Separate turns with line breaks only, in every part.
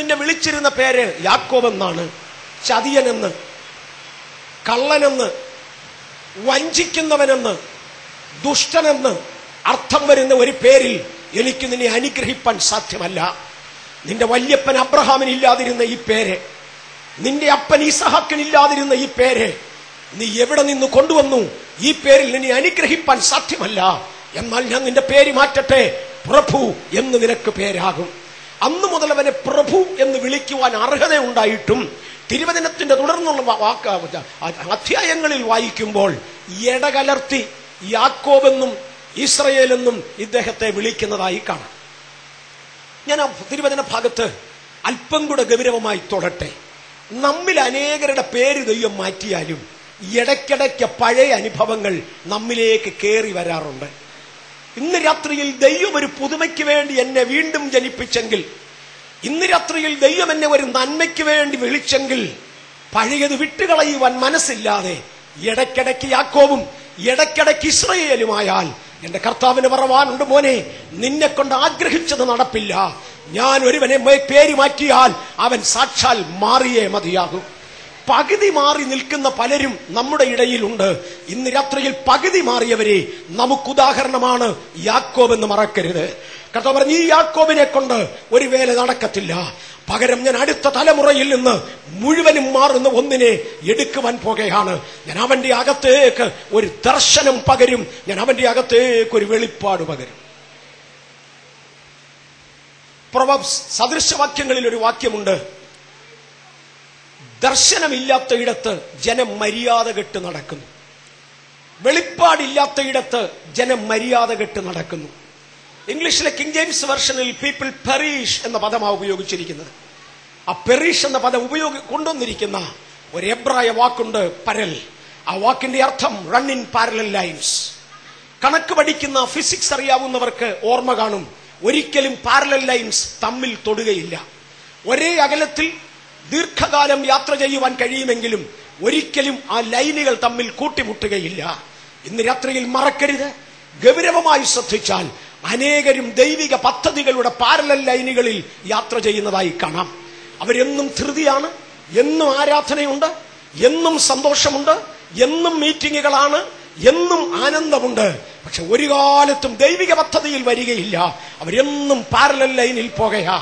എന്നെ വിളിച്ചിരുന്ന പേര് യാക്കോബ് എന്നാണ്. ചതിയനെന്ന്, കള്ളനെന്ന്, വഞ്ചിക്കുന്നവനെന്ന്, ദുഷ്ടനെന്ന് അർത്ഥം വരുന്ന ഒരു പേരിൽ എനിക്ക് നിന്നെ അനുഗ്രഹിപ്പാൻ സാധ്യമല്ല. നിന്റെ വല്യപ്പൻ അബ്രഹാമിനില്ലാതിരുന്ന ഈ പേര്, നിന്റെ അപ്പൻ ഇസഹാക്കിനില്ലാതിരുന്ന ഈ പേര് നീ എവിടെ നിന്ന് കൊണ്ടുവന്നു? ഈ പേരിൽ നിന്നെ അനുഗ്രഹിപ്പാൻ സാധ്യമല്ല. എന്നാൽ ഞാൻ നിന്റെ പേര് മാറ്റട്ടെ, പ്രഭു എന്ന് നിനക്ക് പേരാകും. അന്നു മുതൽ അവനെ പ്രഭു എന്ന് വിളിക്കുവാൻ അർഹതയുണ്ടായിട്ടും തിരുവചനത്തിന്റെ തുടർന്നുള്ള അധ്യായങ്ങളിൽ വായിക്കുമ്പോൾ ഇടകലർത്തി യാക്കോബെന്നും ഇസ്രയേലെന്നും ഇദ്ദേഹത്തെ വിളിക്കുന്നതായി കാണാം. ഞാൻ ആ തിരുവചന ഭാഗത്ത് അല്പം കൂടെ ഗൗരവമായി തൊടട്ടെ. നമ്മിൽ അനേകരുടെ പേര് ദൈവം മാറ്റിയാലും ഇടയ്ക്കിടയ്ക്ക് പഴയ അനുഭവങ്ങൾ നമ്മിലേക്ക് കയറി വരാറുണ്ട്. ഇന്ന് രാത്രിയിൽ ദൈവം ഒരു പുതുമയ്ക്ക് വേണ്ടി എന്നെ വീണ്ടും ജനിപ്പിച്ചെങ്കിൽ, ഇന്ന് രാത്രിയിൽ ദൈവം എന്നെ ഒരു നന്മയ്ക്ക് വേണ്ടി വിളിച്ചെങ്കിൽ, പഴയത് വിട്ടുകളയുവാൻ മനസ്സില്ലാതെ ഇടയ്ക്കിടയ്ക്ക് യാക്കോബും ഇടയ്ക്കിടയ്ക്ക് ഇസ്രയേലുമായാൽ എന്റെ കർത്താവിന് പറവാനുണ്ട്, മോനെ, നിന്നെ കൊണ്ട് ആഗ്രഹിച്ചത് നടപ്പില്ല. ഞാൻ ഒരുവനെ പേര് മാറ്റിയാൽ അവൻ സാക്ഷാൽ മാറിയേ മതിയാകും. പകുതി മാറി നിൽക്കുന്ന പലരും നമ്മുടെ ഇടയിലുണ്ട്. ഇന്ന് രാത്രിയിൽ പകുതി മാറിയവരെ നമുക്ക് ഉദാഹരണമാണ് യാക്കോബ് എന്ന് മറക്കരുത്. കർത്താവ് പറഞ്ഞു, ഈ യാക്കോബിനെ കൊണ്ട് ഒരു വേല നടക്കത്തില്ല. പകരം ഞാൻ അടുത്ത തലമുറയിൽ നിന്ന് മുഴുവനും മാറുന്ന ഒന്നിനെ എടുക്കുവാൻ പോകുകയാണ്. ഞാൻ അവന്റെ അകത്തേക്ക് ഒരു ദർശനം പകരും, ഞാൻ അവന്റെ അകത്തേക്ക് ഒരു വെളിപ്പാട് പകരും. പ്രൊവെർബ്സ് സദൃശവാക്യങ്ങളിൽ ഒരു വാക്യമുണ്ട്, ദർശനമില്ലാത്ത ഇടത്ത് ജനം മര്യാദ കെട്ട് നടക്കുന്നു, വെളിപ്പാടില്ലാത്ത ഇടത്ത് ജനം മര്യാദ കെട്ട് നടക്കുന്നു. ഇംഗ്ലീഷിലെ കിങ് ജെയിംസ് വെർഷനിൽ പീപ്പിൾ പെരീഷ് എന്ന പദമാണ് ഉപയോഗിച്ചിരിക്കുന്നത്. ആ പെരീഷ് എന്ന പദം കൊണ്ടുവന്നിരിക്കുന്ന ഒരു എബ്രായ വാക്കുണ്ട്, പരൽ. ആ വാക്കിന്റെ അർത്ഥം റൺ ഇൻ പാരലൽ ലൈൻസ്. കണക്ക് പഠിക്കുന്ന, ഫിസിക്സ് അറിയാവുന്നവർക്ക് ഓർമ്മ കാണും, ഒരിക്കലും പാരലൽ ലൈൻസ് തമ്മിൽ തൊടുകയില്ല. ഒരേ അകലത്തിൽ ദീർഘകാലം യാത്ര ചെയ്യുവാൻ കഴിയുമെങ്കിലും ഒരിക്കലും ആ ലൈനുകൾ തമ്മിൽ കൂട്ടിമുട്ടുകയില്ല. ഇന്ന് രാത്രിയിൽ മറക്കരുത്, ഗൗരവമായി ശ്രദ്ധിച്ചാൽ അനേകരും ദൈവിക പദ്ധതികളുടെ പാരലൽ ലൈനുകളിൽ യാത്ര ചെയ്യുന്നതായി കാണാം. അവരെന്നും ധൃതിയാണ്, എന്നും ആരാധനയുണ്ട്, എന്നും സന്തോഷമുണ്ട്, എന്നും മീറ്റിങ്ങുകളാണ്, എന്നും ആനന്ദമുണ്ട്. പക്ഷെ ഒരു കാലത്തും ദൈവിക പദ്ധതിയിൽ വരികയില്ല. അവരെന്നും പാരലൽ ലൈനിൽ പോകുകയാ.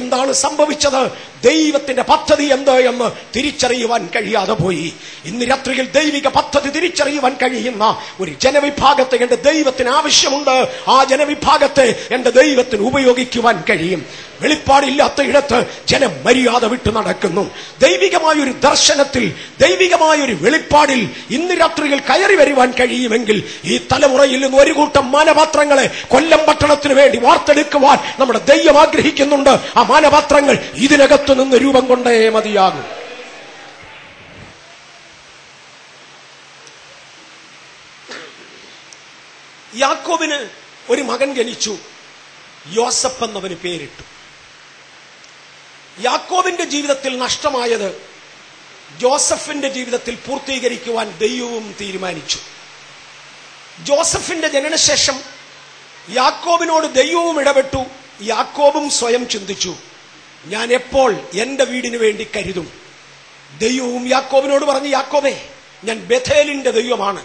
എന്താണ് സംഭവിച്ചത്? ദൈവത്തിന്റെ പദ്ധതി എന്ത് എന്ന് തിരിച്ചറിയുവാൻ കഴിയാതെ പോയി. ഇന്ന് രാത്രിയിൽ ദൈവിക പദ്ധതി തിരിച്ചറിയുവാൻ കഴിയുന്ന ഒരു ജനവിഭാഗത്തെ എന്റെ ദൈവത്തിന് ആവശ്യമുണ്ട്. ആ ജനവിഭാഗത്തെ എന്റെ ദൈവത്തിന് ഉപയോഗിക്കുവാൻ കഴിയും. വെളിപ്പാടില്ലാത്ത ഇടത്ത് ജനം മര്യാദ വിട്ടു നടക്കുന്നു. ദൈവികമായൊരു ദർശനത്തിൽ, ദൈവികമായൊരു വെളിപ്പാടിൽ ഇന്ന് രാത്രിയിൽ കയറി വരുവാൻ കഴിയുമെങ്കിൽ ഈ തലമുറയിൽ നിന്ന് ഒരു കൂട്ടം മാനപാത്രങ്ങളെ കൊല്ലം പട്ടണത്തിന് വേണ്ടി വാർത്തെടുക്കുവാൻ നമ്മുടെ ദൈവം ആഗ്രഹിക്കുന്നുണ്ട്. ആ മാനപാത്രങ്ങൾ ഇതിനകത്ത് നിന്ന് രൂപം കൊണ്ടേ മതിയാകും. യാക്കോബിന് ഒരു മകൻ ജനിച്ചു, യോസഫ് എന്നവന് പേരിട്ടു. യാക്കോബിന്റെ ജീവിതത്തിൽ നഷ്ടമായത് ജോസഫിന്റെ ജീവിതത്തിൽ പൂർത്തീകരിക്കുവാൻ ദൈവവും തീരുമാനിച്ചു. ജോസഫിന്റെ ജനനശേഷം യാക്കോബിനോട് ദൈവവും ഇടപെട്ടു. യാക്കോബും സ്വയം ചിന്തിച്ചു, ഞാൻ എപ്പോൾ എന്റെ വീടിന് വേണ്ടി കരുതും. ദൈവവും യാക്കോബിനോട് പറഞ്ഞു, യാക്കോബേ, ഞാൻ ബേഥേലിന്റെ ദൈവമാണ്.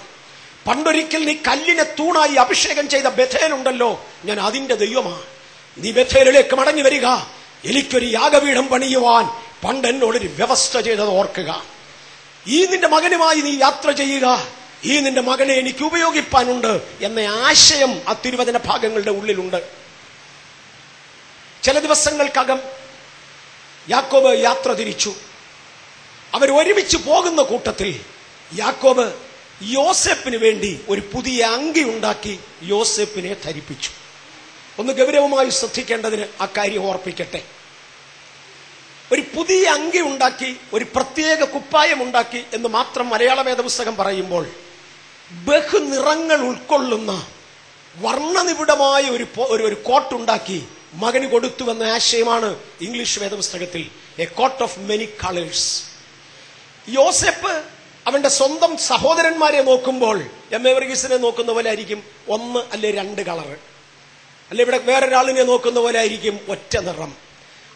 പണ്ടൊരിക്കൽ നീ കല്ലിനെ തൂണായി അഭിഷേകം ചെയ്ത ബേഥേലുണ്ടല്ലോ, ഞാൻ അതിന്റെ ദൈവമാണ്. നീ ബേഥേലിലേക്ക് മടങ്ങി വരിക, എനിക്കൊരു യാഗപീഠം പണിയുവാൻ പണ്ട് എന്നോടൊരു വ്യവസ്ഥ ചെയ്തത് ഓർക്കുക. ഈ നിന്റെ മകനുമായി നീ യാത്ര ചെയ്യുക, ഈ നിന്റെ മകനെ എനിക്ക് ഉപയോഗിപ്പാനുണ്ട് എന്ന ആശയം ആ തിരുവചന ഭാഗങ്ങളുടെ ഉള്ളിലുണ്ട്. ചില ദിവസങ്ങൾക്കകം യാക്കോബ് യാത്ര തിരിച്ചു. അവർ ഒരുമിച്ച് പോകുന്ന കൂട്ടത്തിൽ യാക്കോബ് യോസേപ്പിന് വേണ്ടി ഒരു പുതിയ അങ്കി ഉണ്ടാക്കി യോസേപ്പിനെ ധരിപ്പിച്ചു. ഒന്ന് ഗൗരവമായി ശ്രദ്ധിക്കേണ്ടതിന് ആ കാര്യം ഓർപ്പിക്കട്ടെ. ഒരു പുതിയ അങ്കി ഉണ്ടാക്കി, ഒരു പ്രത്യേക കുപ്പായം ഉണ്ടാക്കി എന്ന് മാത്രം മലയാള വേദപുസ്തകം പറയുമ്പോൾ ബഹുനിറങ്ങൾ ഉൾക്കൊള്ളുന്ന വർണ്ണനിബിഡമായ ഒരു കോട്ടുണ്ടാക്കി മകന് കൊടുത്തുവെന്ന ആശയമാണ് ഇംഗ്ലീഷ് വേദപുസ്തകത്തിൽ a coat of many colours. യോസേപ്പ് അവന്റെ സ്വന്തം സഹോദരന്മാരെ നോക്കുമ്പോൾ എം.എ. വർഗീസിനെ നോക്കുന്ന പോലെ ആയിരിക്കും ഒന്ന് അല്ലെ രണ്ട് കളറ്, അല്ലെ ഇവിടെ വേറൊരാളിനെ നോക്കുന്ന പോലെ ആയിരിക്കും ഒറ്റ നിറം.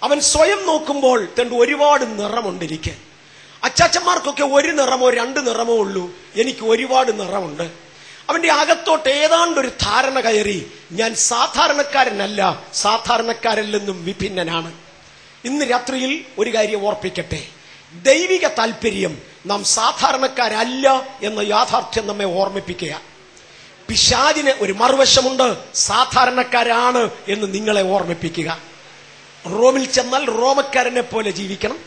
അവൻ സ്വയം നോക്കുമ്പോൾ തന്റെ ഒരുപാട് നിറമുണ്ട്. എനിക്ക് അച്ചാച്ചന്മാർക്കൊക്കെ ഒരു നിറമോ രണ്ട് നിറമോ ഉള്ളൂ, എനിക്ക് ഒരുപാട് നിറമുണ്ട്. അവന്റെ അകത്തോട്ട് ഏതാണ്ടൊരു ധാരണ കയറി, ഞാൻ സാധാരണക്കാരനല്ല, സാധാരണക്കാരിൽ നിന്നും വിഭിന്നനാണ്. ഇന്ന് രാത്രിയിൽ ഒരു കാര്യം ഓർപ്പിക്കട്ടെ, ദൈവിക താല്പര്യം നാം സാധാരണക്കാരല്ല എന്ന യാഥാർത്ഥ്യം നമ്മെ ഓർമ്മിപ്പിക്കുക. പിശാചിന് ഒരു മറുവശമുണ്ട്, സാധാരണക്കാരാണ് എന്ന് നിങ്ങളെ ഓർമ്മിപ്പിക്കുക. റോമിൽ ചെന്നാൽ റോമക്കാരനെ പോലെ ജീവിക്കണം,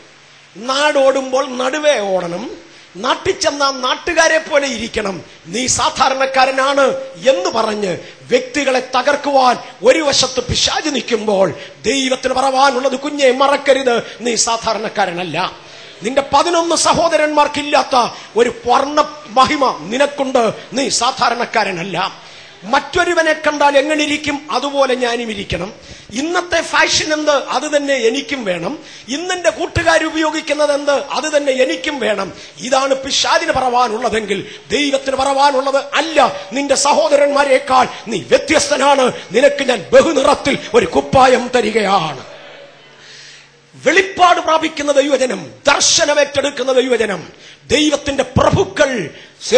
നാടോടുമ്പോൾ നടുവേ ഓടണം, നാട്ടിൽ ചെന്നാൽ നാട്ടുകാരെ പോലെ ഇരിക്കണം, നീ സാധാരണക്കാരനാണ് എന്ന് പറഞ്ഞ് വ്യക്തികളെ തകർക്കുവാൻ ഒരു വശത്ത് പിശാച് നിൽക്കുമ്പോൾ ദൈവത്തിന് പറവാനുള്ളത്, കുഞ്ഞെ മറക്കരുത്, നീ സാധാരണക്കാരനല്ല. നിന്റെ 11 സഹോദരന്മാർക്കില്ലാത്ത ഒരു വർണ്ണ മഹിമ നിനക്കുണ്ട്, നീ സാധാരണക്കാരനല്ല. മറ്റൊരുവനെ കണ്ടാൽ എങ്ങനെ ഇരിക്കും അതുപോലെ ഞാനും ഇരിക്കണം. ഇന്നത്തെ ഫാഷൻ എന്ത് അത് തന്നെ എനിക്കും വേണം. ഇന്നെന്റെ കൂട്ടുകാർ ഉപയോഗിക്കുന്നത് എന്ത് അത് തന്നെ എനിക്കും വേണം. ഇതാണ് പിശാചിന് പറവാനുള്ളതെങ്കിൽ ദൈവത്തിന് പറവാനുള്ളത് അല്ല, നിന്റെ സഹോദരന്മാരെക്കാൾ നീ വ്യത്യസ്തനാണ്, നിനക്ക് ഞാൻ ബഹുനിറത്തിൽ ഒരു കുപ്പായം തരികയാണ്. വെളിപ്പാട് പ്രാപിക്കുന്ന ദൈവജനം, ദർശനം ഏറ്റെടുക്കുന്ന ദൈവജനം, ദൈവത്തിന്റെ പ്രഭുക്കൾ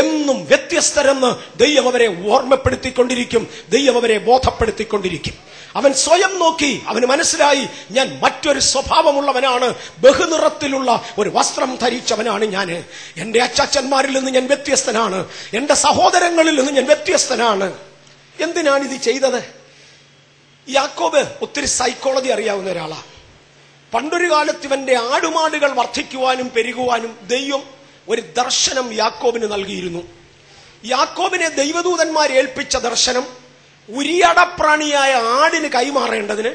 എന്നും വ്യത്യസ്തരെന്ന് ദൈവം അവരെ ഓർമ്മപ്പെടുത്തിക്കൊണ്ടിരിക്കും, ദൈവം അവരെ ബോധപ്പെടുത്തിക്കൊണ്ടിരിക്കും. അവൻ സ്വയം നോക്കി, അവന് മനസ്സിലായി, ഞാൻ മറ്റൊരു സ്വഭാവമുള്ളവനാണ്, ബഹുനിറത്തിലുള്ള ഒരു വസ്ത്രം ധരിച്ചവനാണ് ഞാൻ. എന്റെ അച്ചാച്ചന്മാരിൽ നിന്ന് ഞാൻ വ്യത്യസ്തനാണ്, എന്റെ സഹോദരങ്ങളിൽ നിന്ന് ഞാൻ വ്യത്യസ്തനാണ്. എന്തിനാണ് ഇത് ചെയ്തത്? യാക്കോബ് ഒത്തിരി സൈക്കോളജി അറിയാവുന്ന ഒരാളാണ്. പണ്ടൊരു കാലത്ത് ഇവന്റെ ആടുമാടുകൾ വർദ്ധിക്കുവാനും പെരുകുവാനും ദൈവം ഒരു ദർശനം യാക്കോബിന് നൽകിയിരുന്നു. യാക്കോബിനെ ദൈവദൂതന്മാർ ഏൽപ്പിച്ച ദർശനം ഉരിയടപ്രാണിയായ ആടിന് കൈമാറേണ്ടതിന്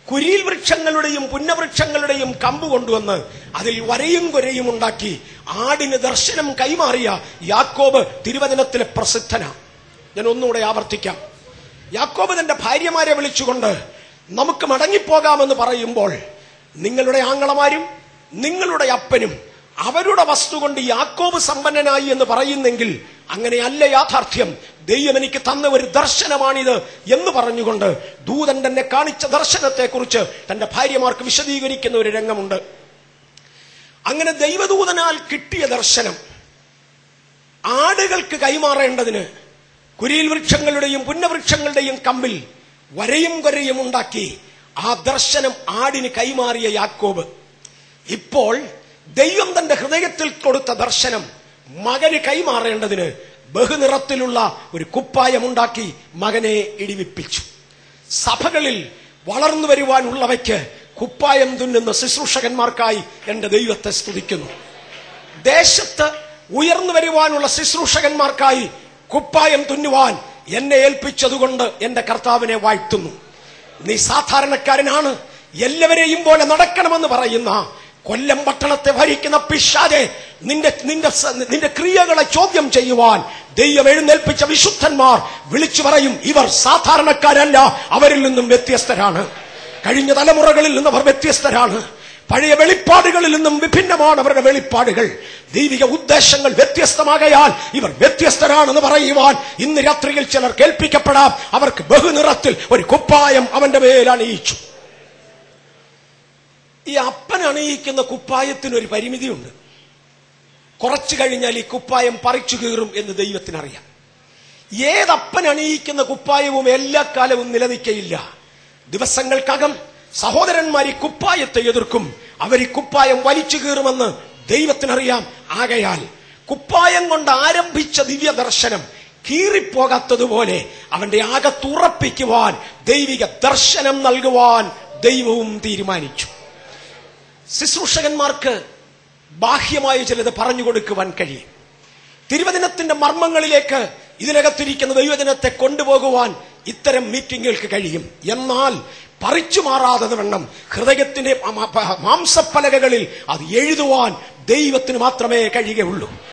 കുരിയിൽ വൃക്ഷങ്ങളുടെയും പുന്നവൃക്ഷങ്ങളുടെയും കമ്പ് കൊണ്ടുവന്ന് അതിൽ വരയും കുരയും ഉണ്ടാക്കി ആടിന് ദർശനം കൈമാറിയ യാക്കോബ് തിരുവചനത്തിലെ പ്രസിദ്ധനാണ്. ഞാൻ ഒന്നുകൂടെ ആവർത്തിക്കാം. യാക്കോബ് തന്റെ ഭാര്യമാരെ വിളിച്ചുകൊണ്ട് നമുക്ക് മടങ്ങിപ്പോകാമെന്ന് പറയുമ്പോൾ, നിങ്ങളുടെ ആങ്ങളമാരും നിങ്ങളുടെ അപ്പനും അവരുടെ വസ്തു കൊണ്ട് യാക്കോബ് സമ്പന്നനായി എന്ന് പറയുന്നെങ്കിൽ അങ്ങനെയല്ല യാഥാർത്ഥ്യം. ദൈവം എനിക്ക് തന്ന ഒരു ദർശനമാണിത് എന്ന് പറഞ്ഞുകൊണ്ട് ദൂതൻ തന്നെ കാണിച്ച ദർശനത്തെക്കുറിച്ച് തന്റെ ഭാര്യമാർക്ക് വിശദീകരിക്കുന്ന ഒരു രംഗമുണ്ട്. അങ്ങനെ ദൈവദൂതനാൽ കിട്ടിയ ദർശനം ആടുകൾക്ക് കൈമാറേണ്ടതിന് കുരിയിൽ വൃക്ഷങ്ങളുടെയും പുന്നവൃക്ഷങ്ങളുടെയും കമ്പിൽ വരയും കൊരയും ഉണ്ടാക്കി ആ ദർശനം ആടിന് കൈമാറിയ യാക്കോബ് ഇപ്പോൾ ദൈവം തന്റെ ഹൃദയത്തിൽ കൊടുത്ത ദർശനം മകന് കൈമാറേണ്ടതിന് ബഹുനിറത്തിലുള്ള ഒരു കുപ്പായമുണ്ടാക്കി മകനെ ഇടിവിപ്പിച്ചു. സഭകളിൽ വളർന്നു വരുവാനുള്ളവയ്ക്ക് കുപ്പായം തുന്നുന്ന ശുശ്രൂഷകന്മാർക്കായി എന്റെ ദൈവത്തെ സ്തുതിക്കുന്നു. ദേശത്ത് ഉയർന്നു വരുവാനുള്ള ശുശ്രൂഷകന്മാർക്കായി കുപ്പായം തുന്നുവാൻ എന്നെ ഏൽപ്പിച്ചതുകൊണ്ട് എന്റെ കർത്താവിനെ വാഴ്ത്തുന്നു. നീ സാധാരണക്കാരനാണ്, എല്ലാവരെയും പോലെ നടക്കണമെന്ന് പറയുന്ന കൊല്ലം പട്ടണത്തെ ഭരിക്കുന്ന പിശാചേ, നിന്റെ ക്രിയകളെ ചോദ്യം ചെയ്യുവാൻ ദൈവം എഴുന്നേൽപ്പിച്ച വിശുദ്ധന്മാർ വിളിച്ചു പറയും, ഇവർ സാധാരണക്കാരല്ല, അവരിൽ നിന്നും വ്യത്യസ്തരാണ്. കഴിഞ്ഞ തലമുറകളിൽ നിന്ന് അവർ വ്യത്യസ്തരാണ്. പഴയ വെളിപ്പാടുകളിൽ നിന്നും വിഭിന്നമാണ് അവരുടെ വെളിപ്പാടുകൾ. ദൈവിക ഉദ്ദേശങ്ങൾ വ്യത്യസ്തമാകയാൽ ഇവർ വ്യത്യസ്തരാണെന്ന് പറയുവാൻ ഇന്ന് രാത്രിയിൽ ചിലർ കേൾപ്പിക്കപ്പെടാം. അവർക്ക് ബഹുനിറത്തിൽ ഒരു കുപ്പായം അവന്റെ മേൽ അണിയിച്ചു. ഈ അപ്പൻ അണിയിക്കുന്ന കുപ്പായത്തിനൊരു പരിമിതിയുണ്ട്. കുറച്ചു കഴിഞ്ഞാൽ ഈ കുപ്പായം പറിച്ചു കീറും എന്ന് ദൈവത്തിനറിയാം. ഏതപ്പൻ അണിയിക്കുന്ന കുപ്പായവും എല്ലാ കാലവും നിലനിൽക്കയില്ല. ദിവസങ്ങൾക്കകം സഹോദരന്മാർ ഈ കുപ്പായത്തെ എതിർക്കും, അവർ ഈ കുപ്പായം വലിച്ചു കീറുമെന്ന് ദൈവത്തിനറിയാം. ആകയാൽ കുപ്പായം കൊണ്ട് ആരംഭിച്ച ദിവ്യ ദർശനം കീറിപ്പോകാത്തതുപോലെ അവന്റെ അകത്തുറപ്പിക്കുവാൻ ദൈവിക ദർശനം നൽകുവാൻ ദൈവവും തീരുമാനിച്ചു. ശുശ്രൂഷകന്മാർക്ക് ബാഹ്യമായ ചിലത് പറഞ്ഞു കൊടുക്കുവാൻ കഴിയും. തിരുവചനത്തിന്റെ മർമ്മങ്ങളിലേക്ക് ഇതിനകത്തിരിക്കുന്ന ദൈവജനത്തെ കൊണ്ടുപോകുവാൻ ഇത്തരം മീറ്റിങ്ങുകൾക്ക് കഴിയും. എന്നാൽ പറിച്ചു മാറാതെ വണ്ണം ഹൃദയത്തിന്റെ മാംസപ്പലകകളിൽ അത് എഴുതുവാൻ ദൈവത്തിന് മാത്രമേ കഴിയുകയുള്ളൂ.